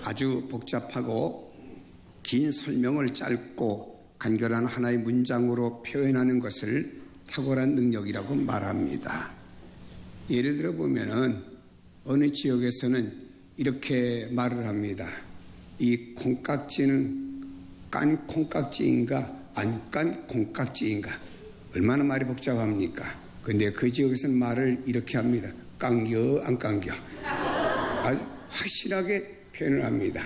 아주 복잡하고 긴 설명을 짧고 간결한 하나의 문장으로 표현하는 것을 탁월한 능력이라고 말합니다. 예를 들어 보면은 어느 지역에서는 이렇게 말을 합니다. 이 콩깍지는 깐 콩깍지인가 안 깐 콩깍지인가. 얼마나 말이 복잡합니까? 근데 그 지역에서는 말을 이렇게 합니다. 깡겨 안 깡겨. 아주 확실하게 표현을 합니다.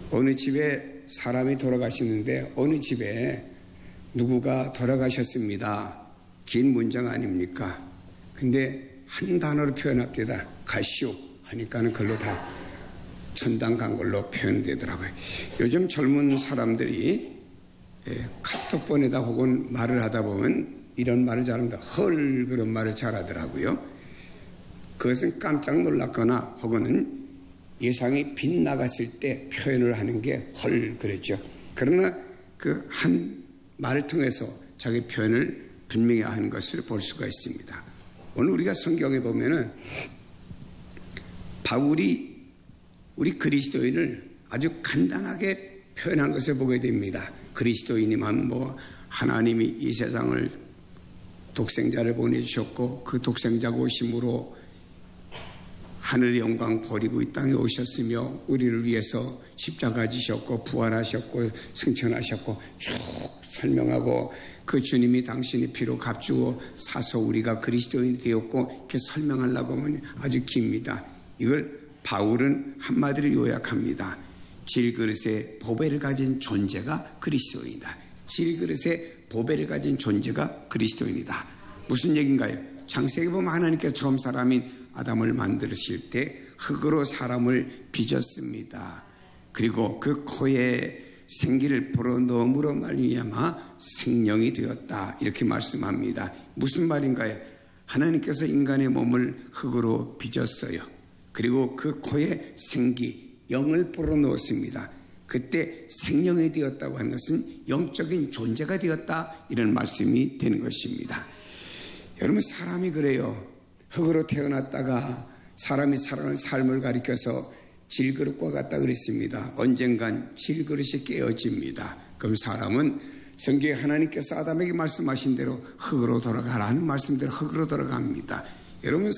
어느 집에 사람이 돌아가시는데 어느 집에 누구가 돌아가셨습니다. 긴 문장 아닙니까? 근데 한 단어로 표현합니다. 가시오 하니까는 그걸로 다 천당 간 걸로 표현되더라고요. 요즘 젊은 사람들이 카톡 보내다 혹은 말을 하다 보면 이런 말을 잘합니다. 헐 그런 말을 잘하더라고요. 그것은 깜짝 놀랐거나 혹은 예상이 빗나갔을 때 표현을 하는 게 헐 그랬죠. 그러나 그 한 말을 통해서 자기 표현을 분명히 하는 것을 볼 수가 있습니다. 오늘 우리가 성경에 보면은 바울이 우리 그리스도인을 아주 간단하게 표현한 것을 보게 됩니다. 그리스도인이면 하나님이 이 세상을 독생자를 보내주셨고 그 독생자가 오심으로 하늘의 영광 버리고 이 땅에 오셨으며 우리를 위해서 십자가 지셨고 부활하셨고 승천하셨고 쭉 설명하고 그 주님이 당신의 피로 값주어 사서 우리가 그리스도인이 되었고 이렇게 설명하려고 하면 아주 깁니다. 이걸 바울은 한마디로 요약합니다. 질그릇에 보배를 가진 존재가 그리스도인이다. 질그릇에 보배를 가진 존재가 그리스도인이다. 무슨 얘기인가요? 창세기 보면 하나님께서 처음 사람인 아담을 만드실 때 흙으로 사람을 빚었습니다. 그리고 그 코에 생기를 불어넣음으로 말미암아 생명이 되었다. 이렇게 말씀합니다. 무슨 말인가요? 하나님께서 인간의 몸을 흙으로 빚었어요. 그리고 그 코에 생기, 영을 불어넣었습니다. 그때 생명이 되었다고 하는 것은 영적인 존재가 되었다. 이런 말씀이 되는 것입니다. 여러분 사람이 그래요. 흙으로 태어났다가 사람이 살아가는 삶을 가리켜서 질그릇과 같다 그랬습니다. 언젠간 질그릇이 깨어집니다. 그럼 사람은 성경에 하나님께서 아담에게 말씀하신 대로 흙으로 돌아가라는 말씀대로 흙으로 돌아갑니다. 여러분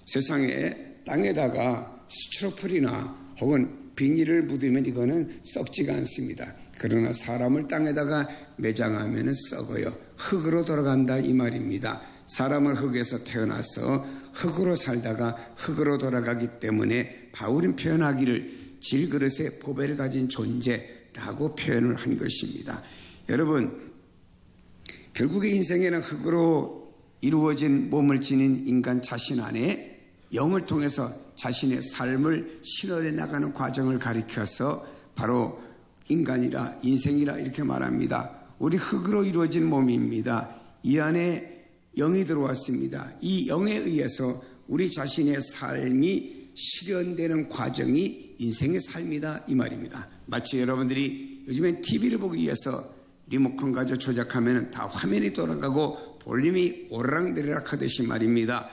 세상에 땅에다가 스티로폴이나 혹은 비닐을 묻으면 이거는 썩지가 않습니다. 그러나 사람을 땅에다가 매장하면 썩어요. 흙으로 돌아간다 이 말입니다. 사람은 흙에서 태어나서 흙으로 살다가 흙으로 돌아가기 때문에 바울은 표현하기를 질그릇에 보배를 가진 존재라고 표현을 한 것입니다. 여러분 결국에 인생에는 흙으로 이루어진 몸을 지닌 인간 자신 안에 영을 통해서 자신의 삶을 실현해 나가는 과정을 가리켜서 바로 인간이라 인생이라 이렇게 말합니다. 우리 흙으로 이루어진 몸입니다. 이 안에 영이 들어왔습니다. 이 영에 의해서 우리 자신의 삶이 실현되는 과정이 인생의 삶이다 이 말입니다. 마치 여러분들이 요즘엔 TV를 보기 위해서 리모컨 가지고 조작하면 다 화면이 돌아가고 볼륨이 오르락내리락 하듯이 말입니다.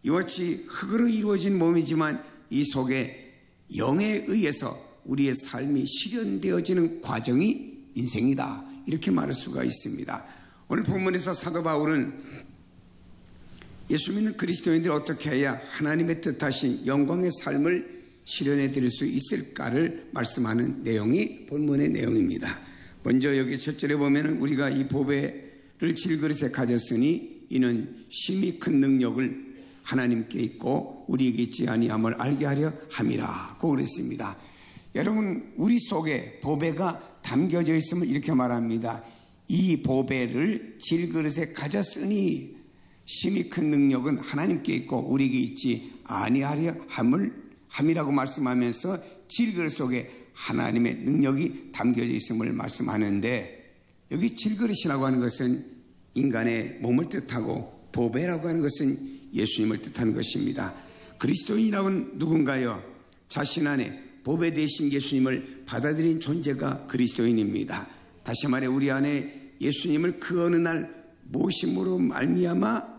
이와 같이 흙으로 이루어진 몸이지만 이 속에 영에 의해서 우리의 삶이 실현되어지는 과정이 인생이다 이렇게 말할 수가 있습니다. 오늘 본문에서 사도 바울은 예수 믿는 그리스도인들이 어떻게 해야 하나님의 뜻하신 영광의 삶을 실현해 드릴 수 있을까를 말씀하는 내용이 본문의 내용입니다. 먼저 여기 7절에 보면 우리가 이 보배를 질그릇에 가졌으니 이는 심히 큰 능력을 하나님께 있고 우리에게 있지 아니함을 알게 하려 함이라고 그랬습니다. 여러분 우리 속에 보배가 담겨져 있으면 이렇게 말합니다. 이 보배를 질그릇에 가졌으니 심히 큰 능력은 하나님께 있고 우리에게 있지 아니하려 함이라고 말씀하면서 질그릇 속에 하나님의 능력이 담겨져 있음을 말씀하는데 여기 질그릇이라고 하는 것은 인간의 몸을 뜻하고 보배라고 하는 것은 예수님을 뜻하는 것입니다. 그리스도인이라고는 누군가요? 자신 안에 보배 되신 예수님을 받아들인 존재가 그리스도인입니다. 다시 말해 우리 안에 예수님을 그 어느 날 모심으로 말미암아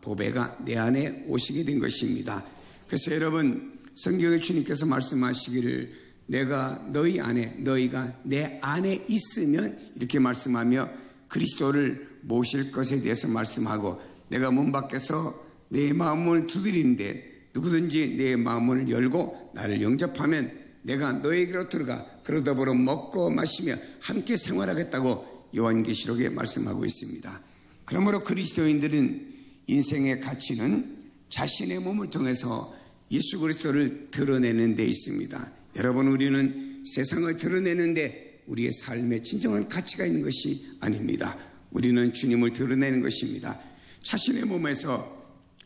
보배가 내 안에 오시게 된 것입니다. 그래서 여러분 성경에 주님께서 말씀하시기를 내가 너희 안에, 너희가 내 안에 있으면 이렇게 말씀하며 그리스도를 모실 것에 대해서 말씀하고, 내가 문 밖에서 내 마음을 두드리는데 누구든지 내 마음을 열고 나를 영접하면 내가 너에게로 들어가 그로 더불어 먹고 마시며 함께 생활하겠다고 요한계시록에 말씀하고 있습니다. 그러므로 그리스도인들은 인생의 가치는 자신의 몸을 통해서 예수 그리스도를 드러내는 데 있습니다. 여러분, 우리는 세상을 드러내는데 우리의 삶에 진정한 가치가 있는 것이 아닙니다. 우리는 주님을 드러내는 것입니다. 자신의 몸에서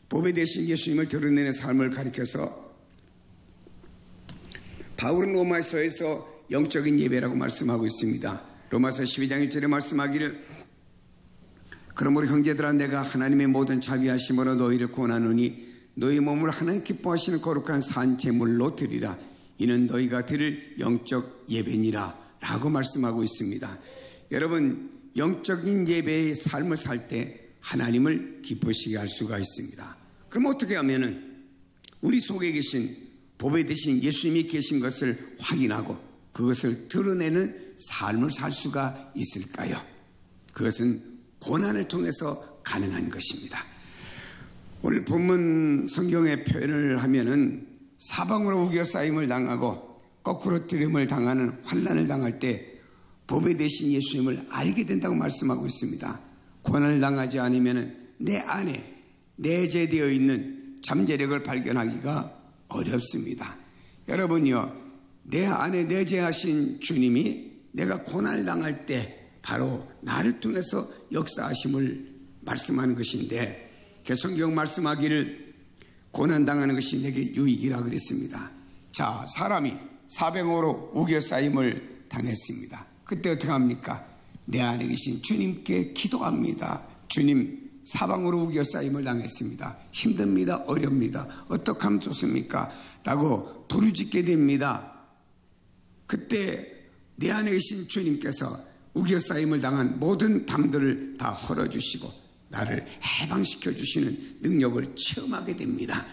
보배 되신 예수님을 드러내는 삶을 가리켜서 바울은 로마서에서 영적인 예배라고 말씀하고 있습니다. 로마서 12장 1절에 말씀하기를 그러므로 형제들아 내가 하나님의 모든 자비하심으로 너희를 권하노니 너희 몸을 하나님 기뻐하시는 거룩한 산 제물로 드리라. 이는 너희가 드릴 영적 예배니라 라고 말씀하고 있습니다. 여러분, 영적인 예배의 삶을 살 때 하나님을 기쁘시게 할 수가 있습니다. 그럼 어떻게 하면은 우리 속에 계신 보배 되신 예수님이 계신 것을 확인하고 그것을 드러내는 삶을 살 수가 있을까요? 그것은 고난을 통해서 가능한 것입니다. 오늘 본문 성경의 표현을 하면은 사방으로 우겨싸임을 당하고 거꾸로 뜨림을 당하는 환난을 당할 때 보배 되신 예수님을 알게 된다고 말씀하고 있습니다. 고난을 당하지 않으면 내 안에 내재되어 있는 잠재력을 발견하기가 어렵습니다. 여러분요, 내 안에 내재하신 주님이 내가 고난을 당할 때 바로 나를 통해서 역사하심을 말씀하는 것인데, 성경 말씀하기를 고난당하는 것이 내게 유익이라 그랬습니다. 자, 사람이 사병으로 우겨싸임을 당했습니다. 그때 어떻게 합니까? 내 안에 계신 주님께 기도합니다. 주님, 사방으로 우겨싸임을 당했습니다. 힘듭니다. 어렵니다. 어떻게 하면 좋습니까? 라고 부르짖게 됩니다. 그때 내 안에 계신 주님께서 우겨싸임을 당한 모든 담들을 다 헐어주시고 나를 해방시켜 주시는 능력을 체험하게 됩니다.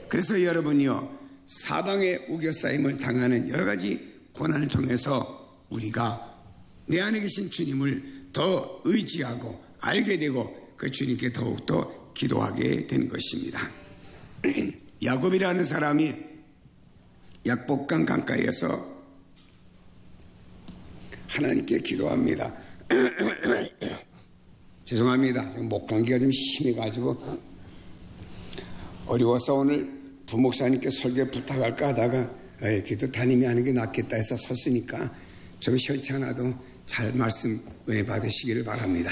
그래서 여러분이요, 사방에 우겨싸임을 당하는 여러 가지 고난을 통해서 우리가 내 안에 계신 주님을 더 의지하고 알게 되고 그 주님께 더욱더 기도하게 된 것입니다. 야곱이라는 사람이 약복강 강가에서 하나님께 기도합니다. 죄송합니다. 목감기가 좀 심해가지고 어려워서 오늘 부목사님께 설교 부탁할까 하다가 그래도 담임이 하는 게 낫겠다 해서 섰으니까 좀 시원치 않아도 잘 말씀 은혜 받으시기를 바랍니다.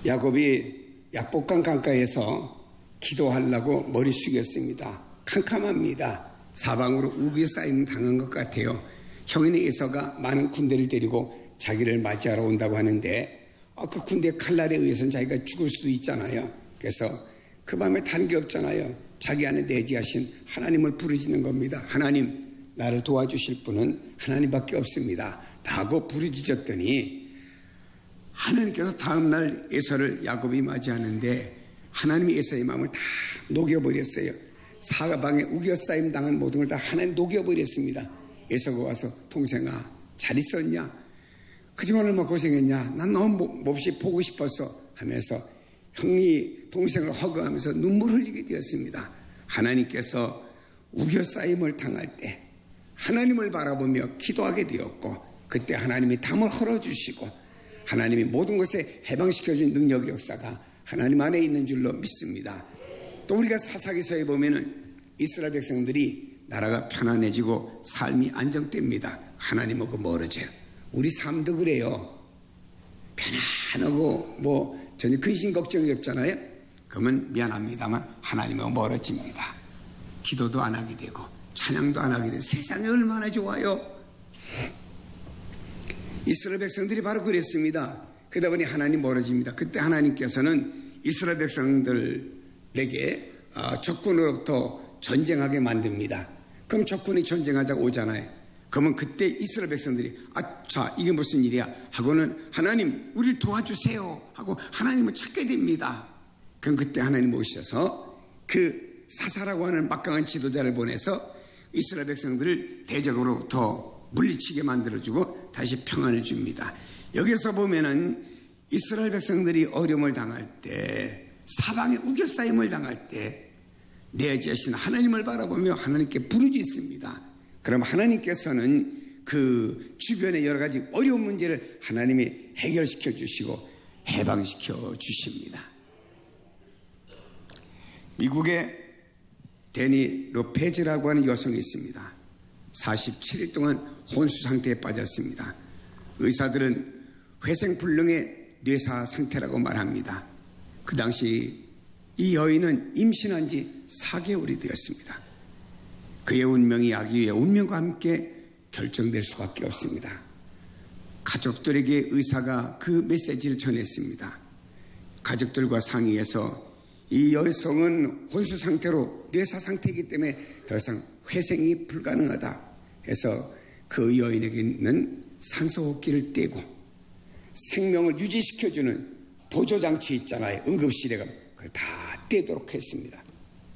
야곱이 약복강 강가에서 기도하려고 머리 숙였습니다. 캄캄합니다. 사방으로 우겨싸임 당한 것 같아요. 형인 에서가 많은 군대를 데리고 자기를 맞이하러 온다고 하는데 그 군대 칼날에 의해서는 자기가 죽을 수도 있잖아요. 그래서 그 밤에 다른 게 없잖아요. 자기 안에 내재하신 하나님을 부르짖는 겁니다. 하나님, 나를 도와주실 분은 하나님밖에 없습니다. 라고 부르짖었더니 하나님께서 다음날 에서를 야곱이 맞이하는데 하나님이 에서의 마음을 다 녹여버렸어요. 사방에 우겨싸임 당한 모든 걸 다 하나님 녹여버렸습니다. 에서가 와서 동생아 잘 있었냐? 그동안 얼마나 고생했냐? 난 너무 몹시 보고 싶었어 하면서 형이 동생을 허그하면서 눈물 흘리게 되었습니다. 하나님께서 우겨싸임을 당할 때 하나님을 바라보며 기도하게 되었고 그때 하나님이 담을 헐어주시고 하나님이 모든 것에 해방시켜준 능력의 역사가 하나님 안에 있는 줄로 믿습니다. 또 우리가 사사기서에 보면은 이스라엘 백성들이 나라가 편안해지고 삶이 안정됩니다. 하나님하고 멀어져요. 우리 삶도 그래요. 편안하고 전혀 근심 걱정이 없잖아요. 그러면 미안합니다만 하나님하고 멀어집니다. 기도도 안 하게 되고 찬양도 안 하게 되고 세상이 얼마나 좋아요. 이스라엘 백성들이 바로 그랬습니다. 그러다 보니 하나님 멀어집니다. 그때 하나님께서는 이스라엘 백성들에게 적군으로부터 전쟁하게 만듭니다. 그럼 적군이 전쟁하자고 오잖아요. 그러면 그때 이스라엘 백성들이 자 이게 무슨 일이야 하고는 하나님 우리를 도와주세요 하고 하나님을 찾게 됩니다. 그럼 그때 하나님 오셔서 그 사사라고 하는 막강한 지도자를 보내서 이스라엘 백성들을 대적으로부터 물리치게 만들어주고 다시 평안을 줍니다. 여기서 보면은 이스라엘 백성들이 어려움을 당할 때, 사방에 우겨싸임을 당할 때 내 자신 하나님을 바라보며 하나님께 부르짖습니다. 그럼 하나님께서는 그 주변의 여러 가지 어려운 문제를 하나님이 해결시켜 주시고 해방시켜 주십니다. 미국에 데니 로페즈라고 하는 여성이 있습니다. 47일 동안 혼수 상태에 빠졌습니다. 의사들은 회생불능의 뇌사 상태라고 말합니다. 그 당시 이 여인은 임신한 지 4개월이 되었습니다. 그의 운명이 아기의 운명과 함께 결정될 수밖에 없습니다. 가족들에게 의사가 그 메시지를 전했습니다. 가족들과 상의해서 이 여성은 혼수 상태로 뇌사 상태이기 때문에 더 이상 회생이 불가능하다 해서 그 여인에게는 산소호흡기를 떼고 생명을 유지시켜주는 보조장치 있잖아요. 응급실에 가면 그걸 다 떼도록 했습니다.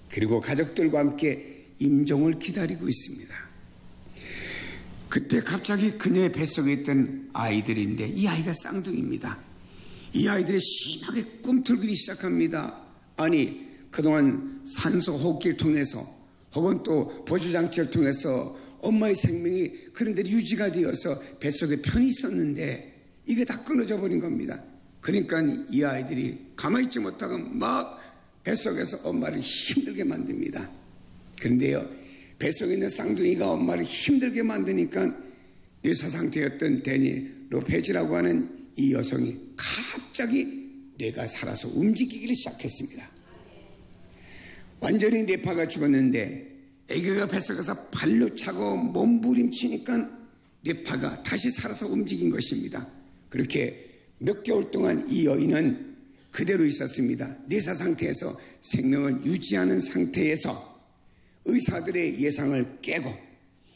그리고 가족들과 함께 임종을 기다리고 있습니다. 그때 갑자기 그녀의 뱃속에 있던 아이들인데 이 아이가 쌍둥이입니다. 이 아이들이 심하게 꿈틀거리기 시작합니다. 아니, 그동안 산소호흡기를 통해서 혹은 또 보조장치를 통해서 엄마의 생명이 그런데 유지가 되어서 뱃속에 편히 있었는데 이게 다 끊어져 버린 겁니다. 그러니까 이 아이들이 가만히 있지 못하고 막 뱃속에서 엄마를 힘들게 만듭니다. 그런데요, 뱃속에 있는 쌍둥이가 엄마를 힘들게 만드니까 뇌사 상태였던 데니 로페즈라고 하는 이 여성이 갑자기 뇌가 살아서 움직이기를 시작했습니다. 완전히 뇌파가 죽었는데 아기가 뱃속에서 발로 차고 몸부림치니까 뇌파가 다시 살아서 움직인 것입니다. 그렇게 몇 개월 동안 이 여인은 그대로 있었습니다. 뇌사 상태에서 생명을 유지하는 상태에서 의사들의 예상을 깨고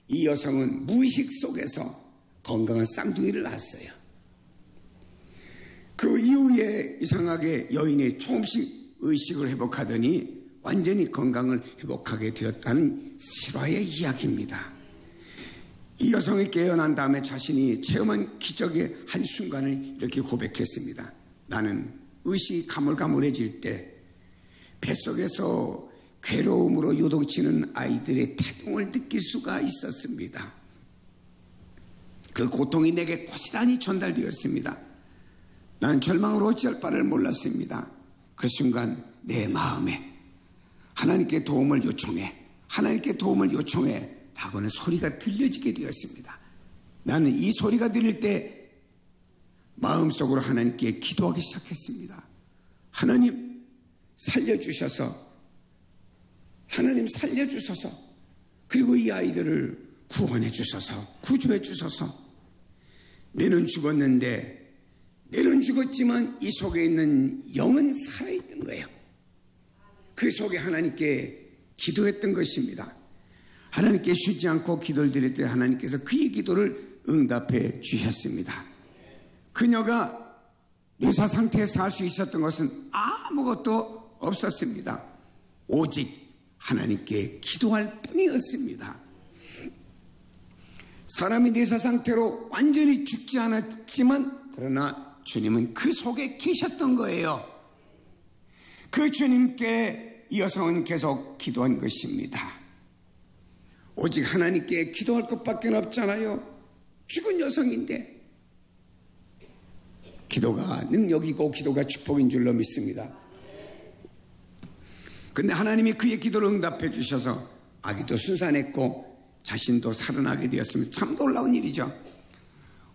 이 여성은 무의식 속에서 건강한 쌍둥이를 낳았어요. 그 이후에 이상하게 여인이 조금씩 의식을 회복하더니 완전히 건강을 회복하게 되었다는 실화의 이야기입니다. 이 여성이 깨어난 다음에 자신이 체험한 기적의 한순간을 이렇게 고백했습니다. 나는 의식이 가물가물해질 때 뱃속에서 괴로움으로 요동치는 아이들의 태동을 느낄 수가 있었습니다. 그 고통이 내게 고스란히 전달되었습니다. 나는 절망으로 어찌할 바를 몰랐습니다. 그 순간 내 마음에 하나님께 도움을 요청해 하고는 소리가 들려지게 되었습니다. 나는 이 소리가 들릴 때 마음속으로 하나님께 기도하기 시작했습니다. 하나님 살려주셔서 그리고 이 아이들을 구원해 주소서, 구조해 주소서. 내는 죽었지만 이 속에 있는 영은 살아있는 거예요. 그 속에 하나님께 기도했던 것입니다. 하나님께 쉬지 않고 기도를 드릴 때 하나님께서 그의 기도를 응답해 주셨습니다. 그녀가 뇌사 상태에서 할 수 있었던 것은 아무것도 없었습니다. 오직 하나님께 기도할 뿐이었습니다. 사람이 뇌사 상태로 완전히 죽지 않았지만 그러나 주님은 그 속에 계셨던 거예요. 그 주님께 이 여성은 계속 기도한 것입니다. 오직 하나님께 기도할 것밖에 없잖아요. 죽은 여성인데. 기도가 능력이고 기도가 축복인 줄로 믿습니다. 그런데 하나님이 그의 기도를 응답해 주셔서 아기도 순산했고 자신도 살아나게 되었으면 참 놀라운 일이죠.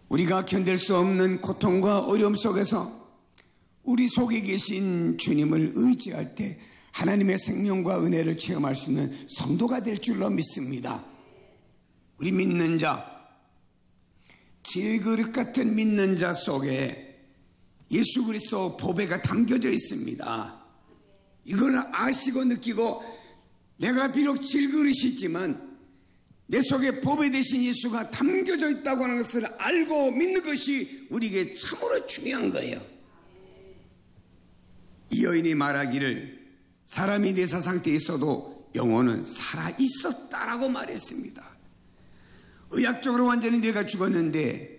우리가 견딜 수 없는 고통과 어려움 속에서 우리 속에 계신 주님을 의지할 때 하나님의 생명과 은혜를 체험할 수 있는 성도가 될 줄로 믿습니다. 우리 믿는 자, 질그릇 같은 믿는 자 속에 예수 그리스도 보배가 담겨져 있습니다. 이걸 아시고 느끼고 내가 비록 질그릇이지만 내 속에 보배 되신 예수가 담겨져 있다고 하는 것을 알고 믿는 것이 우리에게 참으로 중요한 거예요. 이 여인이 말하기를 사람이 뇌사 상태에 있어도 영혼은 살아있었다라고 말했습니다. 의학적으로 완전히 뇌가 죽었는데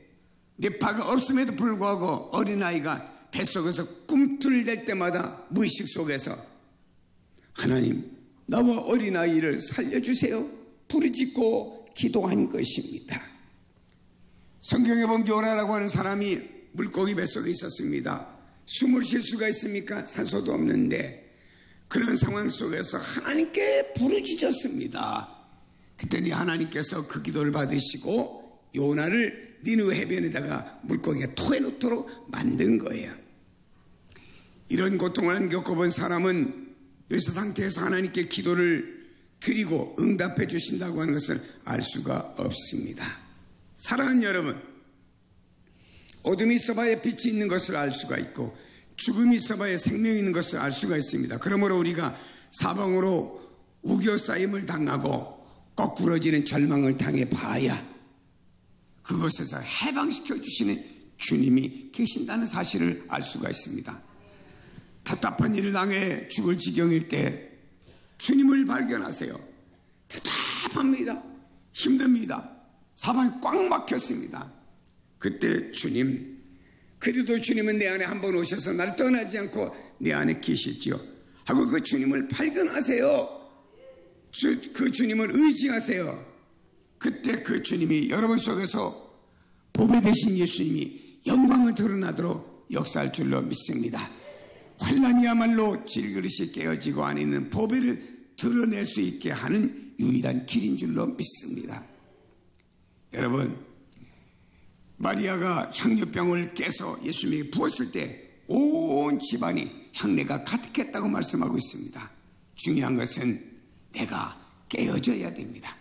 뇌파가 없음에도 불구하고 어린아이가 뱃속에서 꿈틀댈 때마다 무의식 속에서 하나님, 나와 어린아이를 살려주세요 부르짖고 기도한 것입니다. 성경에 보면 요나라고 하는 사람이 물고기 뱃속에 있었습니다. 숨을 쉴 수가 있습니까? 산소도 없는데 그런 상황 속에서 하나님께 부르짖었습니다. 그랬더니 하나님께서 그 기도를 받으시고 요나를 니느웨 해변에다가 물고기가 토해놓도록 만든 거예요. 이런 고통을 겪어본 사람은 요새 상태에서 하나님께 기도를 드리고 응답해 주신다고 하는 것을 알 수가 없습니다. 사랑하는 여러분, 어둠이 있어봐야 빛이 있는 것을 알 수가 있고 죽음이 있어봐야 생명이 있는 것을 알 수가 있습니다. 그러므로 우리가 사방으로 우겨싸임을 당하고 거꾸러지는 절망을 당해봐야 그것에서 해방시켜 주시는 주님이 계신다는 사실을 알 수가 있습니다. 답답한 일을 당해 죽을 지경일 때 주님을 발견하세요. 답답합니다. 힘듭니다. 사방이 꽉 막혔습니다. 그때 주님, 그래도 주님은 내 안에 한번 오셔서 나를 떠나지 않고 내 안에 계시지요 하고 그 주님을 발견하세요. 그 주님을 의지하세요. 그때 그 주님이 여러분 속에서 보배 되신 예수님이 영광을 드러나도록 역사할 줄로 믿습니다. 환난이야말로 질그릇이 깨어지고 안에 있는 보배를 드러낼 수 있게 하는 유일한 길인 줄로 믿습니다. 여러분, 마리아가 향료병을 깨서 예수님에게 부었을 때 온 집안이 향내가 가득했다고 말씀하고 있습니다. 중요한 것은 내가 깨어져야 됩니다.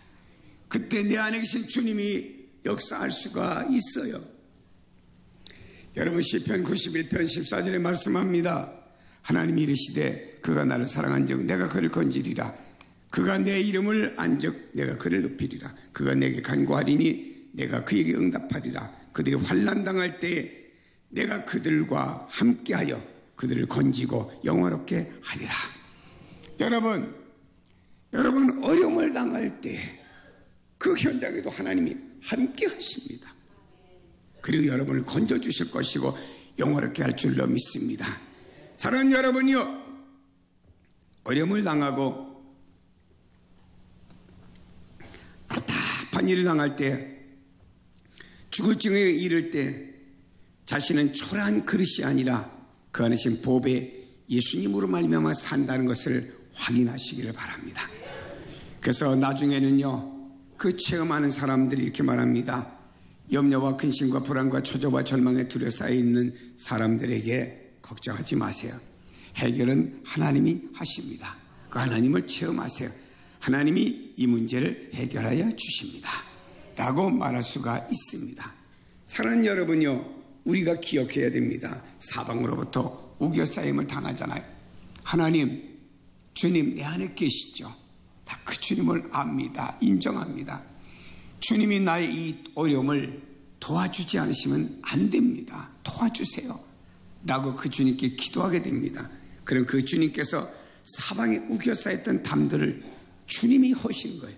그때 내 안에 계신 주님이 역사할 수가 있어요. 여러분, 시편 91편 14절에 말씀합니다. 하나님이 이르시되 그가 나를 사랑한즉 내가 그를 건지리라. 그가 내 이름을 안즉 내가 그를 높이리라. 그가 내게 간구하리니 내가 그에게 응답하리라. 그들이 환난 당할 때에 내가 그들과 함께하여 그들을 건지고 영화롭게 하리라. 여러분 어려움을 당할 때 그 현장에도 하나님이 함께 하십니다. 그리고 여러분을 건져주실 것이고 영화롭게 할 줄로 믿습니다. 사랑하는 여러분이요, 어려움을 당하고 답답한 일을 당할 때, 죽을 징에 이를 때 자신은 초라한 그릇이 아니라 그 안에 계신 보배 예수님으로 말미암아 산다는 것을 확인하시기를 바랍니다. 그래서 나중에는요, 그 체험하는 사람들이 이렇게 말합니다. 염려와 근심과 불안과 초조와 절망에 둘러 쌓여 있는 사람들에게 걱정하지 마세요. 해결은 하나님이 하십니다. 그 하나님을 체험하세요. 하나님이 이 문제를 해결하여 주십니다. 라고 말할 수가 있습니다. 사랑하는 여러분요, 우리가 기억해야 됩니다. 사방으로부터 우겨싸임을 당하잖아요. 하나님, 주님 내 안에 계시죠. 다 그 주님을 압니다. 인정합니다. 주님이 나의 이 어려움을 도와주지 않으시면 안 됩니다. 도와주세요. 라고 그 주님께 기도하게 됩니다. 그럼 그 주님께서 사방에 우겨싸였던 담들을 주님이 허신 거예요.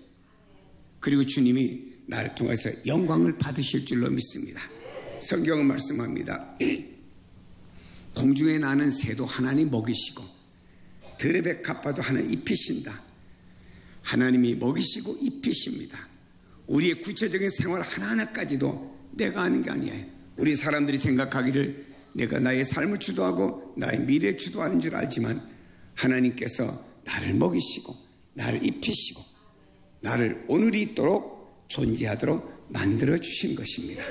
그리고 주님이 나를 통해서 영광을 받으실 줄로 믿습니다. 성경은 말씀합니다. 공중에 나는 새도 하나님 먹이시고 들의 갓바도 하나님 입히신다. 하나님이 먹이시고 입히십니다. 우리의 구체적인 생활 하나하나까지도 내가 하는 게 아니에요. 우리 사람들이 생각하기를 내가 나의 삶을 주도하고 나의 미래를 주도하는 줄 알지만 하나님께서 나를 먹이시고 나를 입히시고 나를 오늘이 있도록 존재하도록 만들어 주신 것입니다.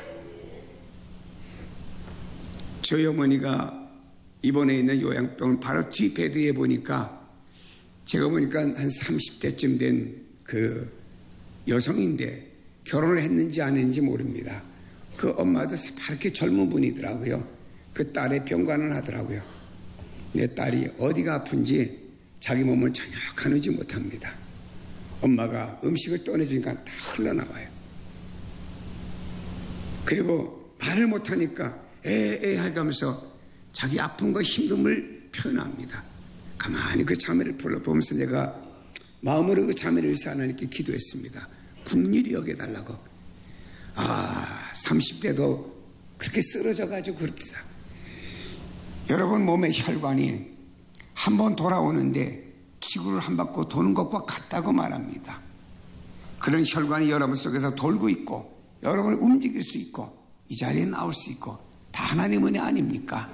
저희 어머니가 입원해 있는 요양병원 바로 뒤 베드에 보니까 제가 보니까 한 30대쯤 된 그 여성인데 결혼을 했는지 안 했는지 모릅니다. 그 엄마도 새파랗게 젊은 분이더라고요. 그 딸의 병관을 하더라고요. 내 딸이 어디가 아픈지 자기 몸을 전혀 가누지 못합니다. 엄마가 음식을 떠내주니까 다 흘러나와요. 그리고 말을 못하니까 에에 하면서 자기 아픔과 힘듦을 표현합니다. 가만히 그 자매를 불러보면서 내가 마음으로 그 자매를 위해서 하나님께 기도했습니다. 긍휼히 여겨달라고. 30대도 그렇게 쓰러져가지고 그럽니다. 여러분 몸의 혈관이 한번 돌아오는데 지구를 한 바퀴 도는 것과 같다고 말합니다. 그런 혈관이 여러분 속에서 돌고 있고 여러분을 움직일 수 있고 이 자리에 나올 수 있고 다 하나님 은혜 아닙니까?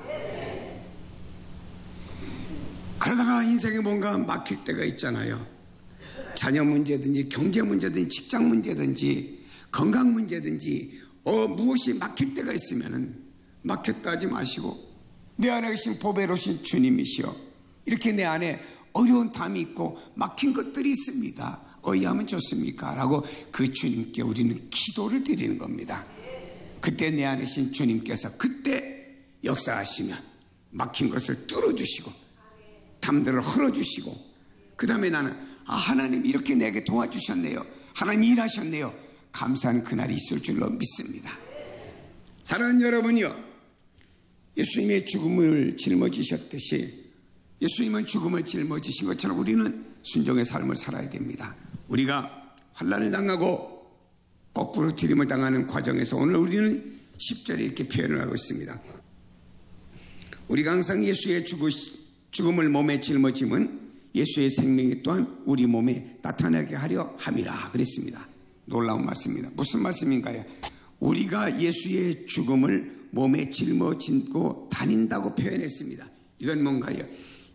그러다가 인생에 뭔가 막힐 때가 있잖아요. 자녀 문제든지 경제 문제든지 직장 문제든지 건강 문제든지 무엇이 막힐 때가 있으면은 막혔다 하지 마시고 내 안에 계신 보배로우신 주님이시여 이렇게 내 안에 어려운 담이 있고 막힌 것들이 있습니다. 어이하면 좋습니까? 라고 그 주님께 우리는 기도를 드리는 겁니다. 그때 내 안에 계신 주님께서 그때 역사하시면 막힌 것을 뚫어주시고 담들을 흘러주시고 그 다음에 나는 하나님 이렇게 내게 도와주셨네요. 하나님 일하셨네요. 감사하는 그날이 있을 줄로 믿습니다. 사랑하는 여러분이요, 예수님의 죽음을 짊어지셨듯이 예수님은 죽음을 짊어지신 것처럼 우리는 순종의 삶을 살아야 됩니다. 우리가 환난을 당하고 거꾸로 디림을 당하는 과정에서 오늘 우리는 10절에 이렇게 표현을 하고 있습니다. 우리가 항상 예수의 죽음을 몸에 짊어짐은 예수의 생명이 또한 우리 몸에 나타나게 하려 함이라 그랬습니다. 놀라운 말씀입니다. 무슨 말씀인가요? 우리가 예수의 죽음을 몸에 짊어지고 다닌다고 표현했습니다. 이건 뭔가요?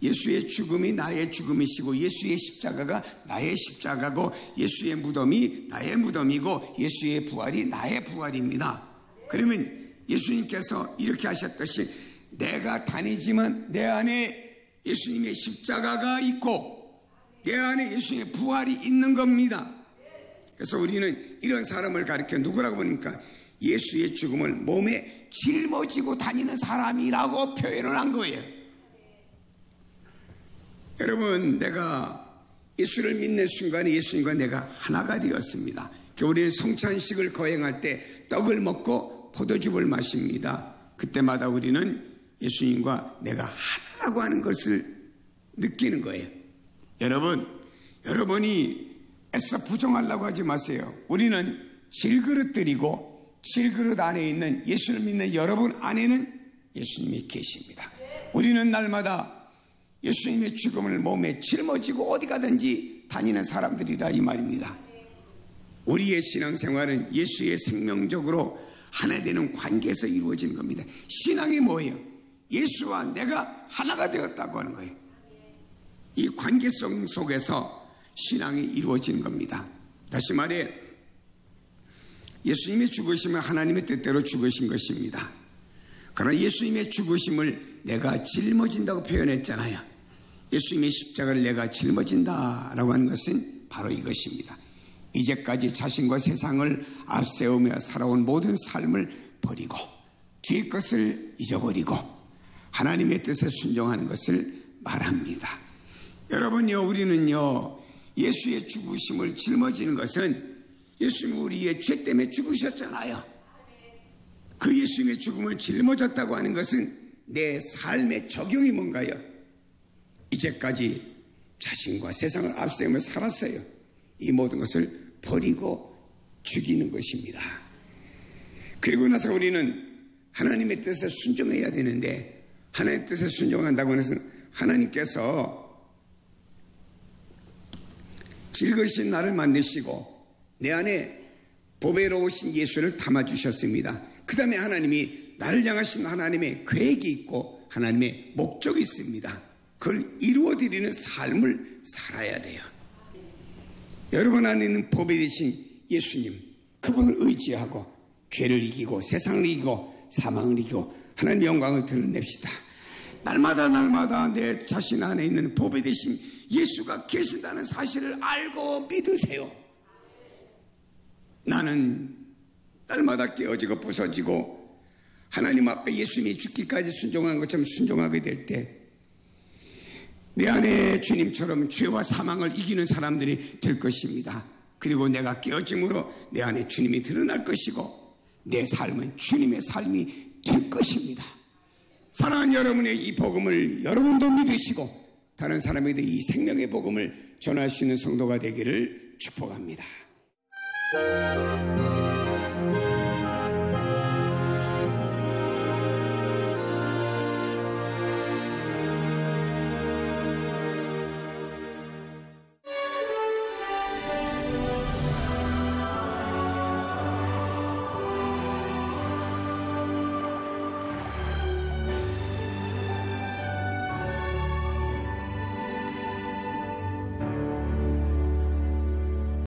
예수의 죽음이 나의 죽음이시고 예수의 십자가가 나의 십자가고 예수의 무덤이 나의 무덤이고 예수의 부활이 나의 부활입니다. 그러면 예수님께서 이렇게 하셨듯이 내가 다니지만 내 안에 예수님의 십자가가 있고 내 안에 예수님의 부활이 있는 겁니다. 그래서 우리는 이런 사람을 가리켜 누구라고 보니까 예수의 죽음을 몸에 짊어지고 다니는 사람이라고 표현을 한 거예요. 여러분, 내가 예수를 믿는 순간에 예수님과 내가 하나가 되었습니다. 우리는 성찬식을 거행할 때 떡을 먹고 포도즙을 마십니다. 그때마다 우리는 예수님과 내가 하나라고 하는 것을 느끼는 거예요. 여러분이 애써 부정하려고 하지 마세요. 우리는 질그릇들이고 질그릇 안에 있는 예수를 믿는 여러분 안에는 예수님이 계십니다. 우리는 날마다 예수님의 죽음을 몸에 짊어지고 어디 가든지 다니는 사람들이라 이 말입니다. 우리의 신앙생활은 예수의 생명적으로 하나 되는 관계에서 이루어지는 겁니다. 신앙이 뭐예요? 예수와 내가 하나가 되었다고 하는 거예요. 이 관계성 속에서 신앙이 이루어지는 겁니다. 다시 말해 예수님의 죽으심은 하나님의 뜻대로 죽으신 것입니다. 그러나 예수님의 죽으심을 내가 짊어진다고 표현했잖아요. 예수님의 십자가를 내가 짊어진다라고 하는 것은 바로 이것입니다. 이제까지 자신과 세상을 앞세우며 살아온 모든 삶을 버리고 뒤의 것을 잊어버리고 하나님의 뜻에 순종하는 것을 말합니다. 여러분요, 우리는요, 예수의 죽으심을 짊어지는 것은 예수님이 우리의 죄 때문에 죽으셨잖아요. 그 예수님의 죽음을 짊어졌다고 하는 것은 내 삶의 적용이 뭔가요? 이제까지 자신과 세상을 앞세우며 살았어요. 이 모든 것을 버리고 죽이는 것입니다. 그리고 나서 우리는 하나님의 뜻에 순종해야 되는데 하나님의 뜻에 순종한다고 해서 하나님께서 즐거우신 나를 만드시고 내 안에 보배로우신 예수를 담아주셨습니다. 그 다음에 하나님이 나를 향하신 하나님의 계획이 있고 하나님의 목적이 있습니다. 그걸 이루어드리는 삶을 살아야 돼요. 여러분 안에 있는 보배되신 예수님, 그분을 의지하고 죄를 이기고 세상을 이기고 사망을 이기고 하나님의 영광을 드러냅시다. 날마다 내 자신 안에 있는 보배되신 예수가 계신다는 사실을 알고 믿으세요. 나는 날마다 깨어지고 부서지고 하나님 앞에 예수님이 죽기까지 순종한 것처럼 순종하게 될 때 내 안에 주님처럼 죄와 사망을 이기는 사람들이 될 것입니다. 그리고 내가 깨어짐으로 내 안에 주님이 드러날 것이고 내 삶은 주님의 삶이 될 것입니다. 사랑하는 여러분의 이 복음을 여러분도 믿으시고 다른 사람에게 이 생명의 복음을 전할 수 있는 성도가 되기를 축복합니다.